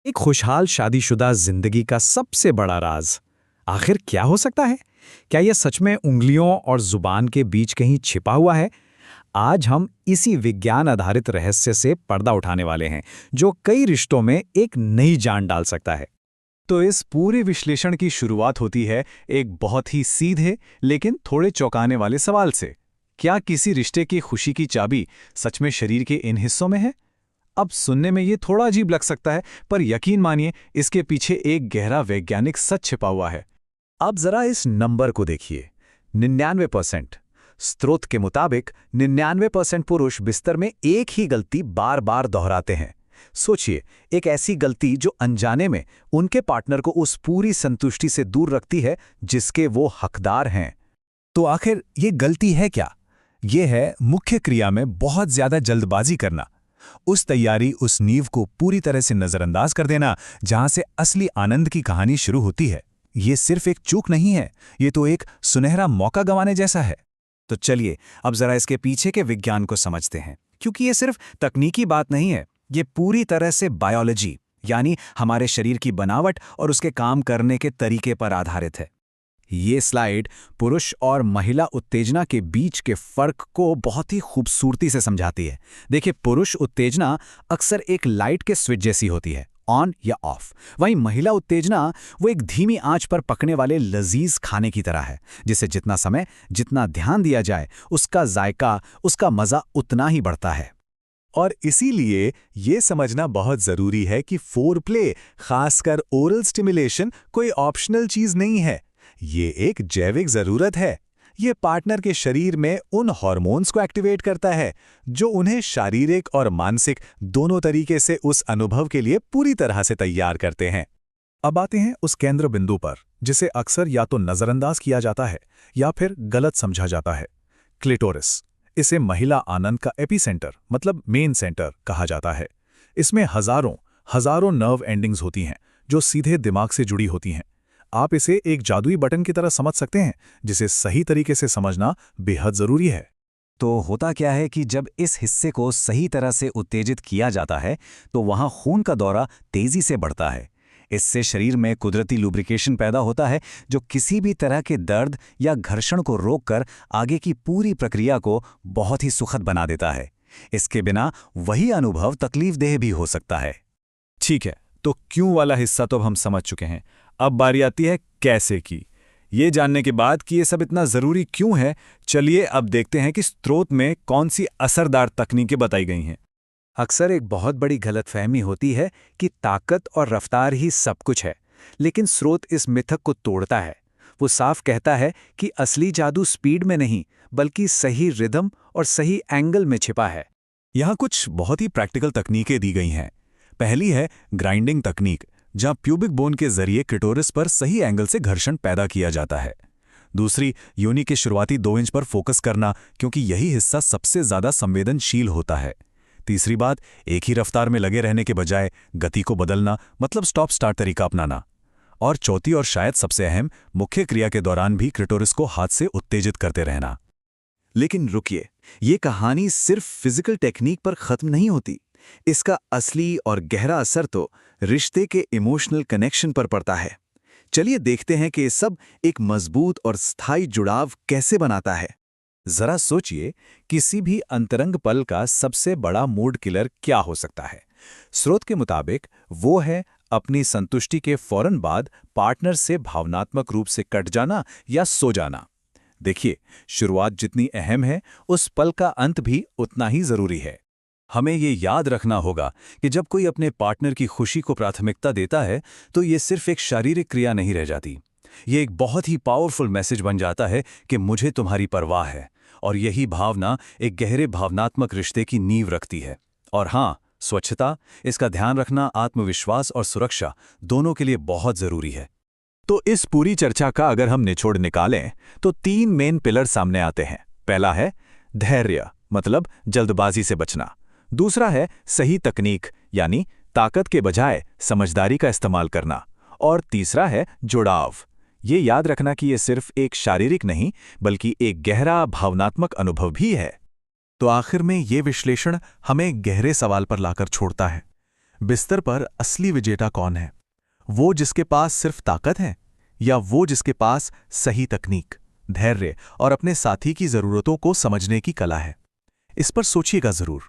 एक खुशहाल शादीशुदा जिंदगी का सबसे बड़ा राज आखिर क्या हो सकता है? क्या यह सच में उंगलियों और जुबान के बीच कहीं छिपा हुआ है? आज हम इसी विज्ञान आधारित रहस्य से पर्दा उठाने वाले हैं, जो कई रिश्तों में एक नई जान डाल सकता है। तो इस पूरे विश्लेषण की शुरुआत होती है एक बहुत ही सीधे लेकिन थोड़े चौंकाने वाले सवाल से। क्या किसी रिश्ते की खुशी की चाबी सच में शरीर के इन हिस्सों में है? अब सुनने में ये थोड़ा अजीब लग सकता है, पर यकीन मानिए इसके पीछे एक गहरा वैज्ञानिक सच छिपा हुआ है। अब जरा इस नंबर को देखिए, 99%। स्रोत के मुताबिक 99% पुरुष बिस्तर में एक ही गलती बार बार दोहराते हैं। सोचिए, एक ऐसी गलती जो अनजाने में उनके पार्टनर को उस पूरी संतुष्टि से दूर रखती है जिसके वो हकदार हैं। तो आखिर ये गलती है क्या? ये है मुख्य क्रिया में बहुत ज्यादा जल्दबाजी करना। उस तैयारी, उस नींव को पूरी तरह से नजरअंदाज कर देना जहां से असली आनंद की कहानी शुरू होती है। ये सिर्फ एक चूक नहीं है, ये तो एक सुनहरा मौका गंवाने जैसा है। तो चलिए अब जरा इसके पीछे के विज्ञान को समझते हैं, क्योंकि ये सिर्फ तकनीकी बात नहीं है, ये पूरी तरह से बायोलॉजी यानी हमारे शरीर की बनावट और उसके काम करने के तरीके पर आधारित है। ये स्लाइड पुरुष और महिला उत्तेजना के बीच के फर्क को बहुत ही खूबसूरती से समझाती है। देखिए, पुरुष उत्तेजना अक्सर एक लाइट के स्विच जैसी होती है, ऑन या ऑफ। वहीं महिला उत्तेजना वो एक धीमी आंच पर पकने वाले लजीज खाने की तरह है, जिसे जितना समय, जितना ध्यान दिया जाए, उसका जायका, उसका मजा उतना ही बढ़ता है। और इसीलिए ये समझना बहुत जरूरी है कि फोरप्ले, खासकर ओरल स्टिमुलेशन, कोई ऑप्शनल चीज नहीं है। ये एक जैविक जरूरत है। ये पार्टनर के शरीर में उन हार्मोन्स को एक्टिवेट करता है जो उन्हें शारीरिक और मानसिक दोनों तरीके से उस अनुभव के लिए पूरी तरह से तैयार करते हैं। अब आते हैं उस केंद्र बिंदु पर, जिसे अक्सर या तो नजरअंदाज किया जाता है या फिर गलत समझा जाता है, क्लिटोरिस। इसे महिला आनंद का एपिसेंटर मतलब मेन सेंटर कहा जाता है। इसमें हजारों नर्व एंडिंग्स होती हैं जो सीधे दिमाग से जुड़ी होती हैं। आप इसे एक जादुई बटन की तरह समझ सकते हैं, जिसे सही तरीके से समझना बेहद जरूरी है। तो होता क्या है कि जब इस हिस्से को सही तरह से उत्तेजित किया जाता है तो वहां खून का दौरा तेजी से बढ़ता है। इससे शरीर में कुदरती लुब्रिकेशन पैदा होता है, जो किसी भी तरह के दर्द या घर्षण को रोककर आगे की पूरी प्रक्रिया को बहुत ही सुखद बना देता है। इसके बिना वही अनुभव तकलीफदेह भी हो सकता है। ठीक है, तो क्यों वाला हिस्सा तो हम समझ चुके हैं। अब बारी आती है कैसे की। ये जानने के बाद कि ये सब इतना जरूरी क्यों है, चलिए अब देखते हैं कि स्रोत में कौन सी असरदार तकनीकें बताई गई हैं। अक्सर एक बहुत बड़ी गलतफहमी होती है कि ताकत और रफ्तार ही सब कुछ है, लेकिन स्रोत इस मिथक को तोड़ता है। वो साफ कहता है कि असली जादू स्पीड में नहीं, बल्कि सही रिदम और सही एंगल में छिपा है। यहाँ कुछ बहुत ही प्रैक्टिकल तकनीकें दी गई हैं। पहली है ग्राइंडिंग तकनीक, जहां प्यूबिक बोन के जरिए क्लिटोरिस पर सही एंगल से घर्षण पैदा किया जाता है। दूसरी, योनि के शुरुआती 2 इंच पर फोकस करना, क्योंकि यही हिस्सा सबसे ज्यादा संवेदनशील होता है। तीसरी बात, एक ही रफ्तार में लगे रहने के बजाय गति को बदलना, मतलब स्टॉप स्टार्ट तरीका अपनाना। और चौथी और शायद सबसे अहम, मुख्य क्रिया के दौरान भी क्लिटोरिस को हाथ से उत्तेजित करते रहना। लेकिन रुकिए, ये कहानी सिर्फ फिजिकल टेक्निक पर खत्म नहीं होती। इसका असली और गहरा असर तो रिश्ते के इमोशनल कनेक्शन पर पड़ता है। चलिए देखते हैं कि ये सब एक मजबूत और स्थायी जुड़ाव कैसे बनाता है। जरा सोचिए, किसी भी अंतरंग पल का सबसे बड़ा मूड किलर क्या हो सकता है? स्रोत के मुताबिक वो है अपनी संतुष्टि के फौरन बाद पार्टनर से भावनात्मक रूप से कट जाना या सो जाना। देखिए, शुरुआत जितनी अहम है, उस पल का अंत भी उतना ही जरूरी है। हमें ये याद रखना होगा कि जब कोई अपने पार्टनर की खुशी को प्राथमिकता देता है, तो ये सिर्फ एक शारीरिक क्रिया नहीं रह जाती। ये एक बहुत ही पावरफुल मैसेज बन जाता है कि मुझे तुम्हारी परवाह है, और यही भावना एक गहरे भावनात्मक रिश्ते की नींव रखती है। और हाँ, स्वच्छता, इसका ध्यान रखना आत्मविश्वास और सुरक्षा दोनों के लिए बहुत जरूरी है। तो इस पूरी चर्चा का अगर हम निचोड़ निकालें तो 3 मेन पिलर सामने आते हैं। पहला है धैर्य, मतलब जल्दबाजी से बचना। दूसरा है सही तकनीक, यानी ताकत के बजाय समझदारी का इस्तेमाल करना। और तीसरा है जुड़ाव। ये याद रखना कि ये सिर्फ एक शारीरिक नहीं, बल्कि एक गहरा भावनात्मक अनुभव भी है। तो आखिर में ये विश्लेषण हमें गहरे सवाल पर लाकर छोड़ता है। बिस्तर पर असली विजेता कौन है? वो जिसके पास सिर्फ ताकत है, या वो जिसके पास सही तकनीक, धैर्य और अपने साथी की जरूरतों को समझने की कला है? इस पर सोचिएगा जरूर।